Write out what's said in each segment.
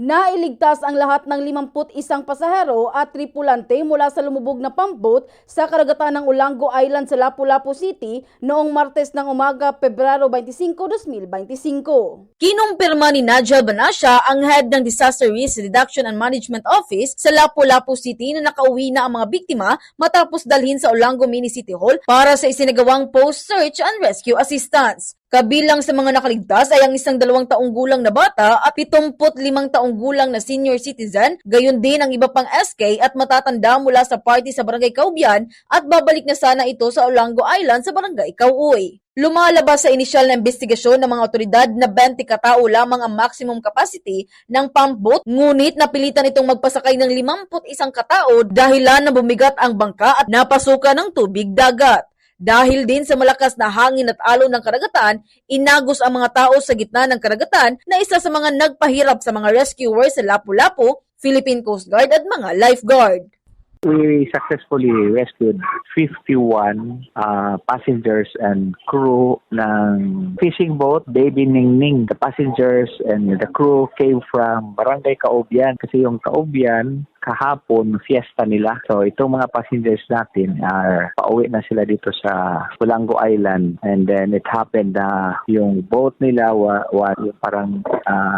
Nailigtas ang lahat ng 51 pasahero at tripulante mula sa lumubog na pambot sa karagatan ng Olango Island sa Lapu-Lapu City noong Martes ng umaga, Pebrero 25, 2025. Kinumpirma ni Nigel Banasya, ang head ng Disaster Risk Reduction and Management Office sa Lapu-Lapu City, na nakauwi na ang mga biktima matapos dalhin sa Olango Mini City Hall para sa isinagawang post-search and rescue assistance. Kabilang sa mga nakaligtas ay ang isang 2 taong gulang na bata at 75 taong gulang na senior citizen, gayon din ang iba pang SK at matatanda mula sa party sa Barangay Caubian at babalik na sana ito sa Olango Island sa Barangay Cauuy. Lumalabas sa inisyal na investigasyon ng mga otoridad na 20 katao lamang ang maximum capacity ng pump boat, ngunit napilitan itong magpasakay ng 51 katao dahilan na bumigat ang bangka at napasukan ng tubig dagat. Dahil din sa malakas na hangin at alon ng karagatan, inagos ang mga tao sa gitna ng karagatan na isa sa mga nagpahirap sa mga rescuers sa Lapu-Lapu, Philippine Coast Guard at mga lifeguard. We successfully rescued 51 passengers and crew ng fishing boat, Baby Ningning. The passengers and the crew came from Barangay Caubian kasi yung Caubian kahapon fiesta nila. So itong mga passengers natin pauwi na sila dito sa Olango Island, and then it happened na yung boat nila parang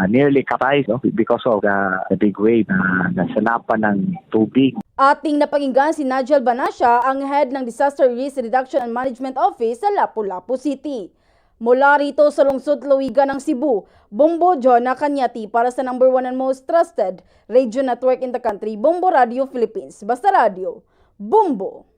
nearly capsized, no? Because of the big wave na nasanapan ng tubig. Ating napakinggan si Nigel Banasya, ang head ng Disaster Risk Reduction and Management Office sa Lapu-Lapu City. Mula rito sa lungsod Loigan ng Cebu, Bombo John Kanyati para sa number 1 and most trusted radio network in the country, Bombo Radio Philippines. Basta Radio, Bombo!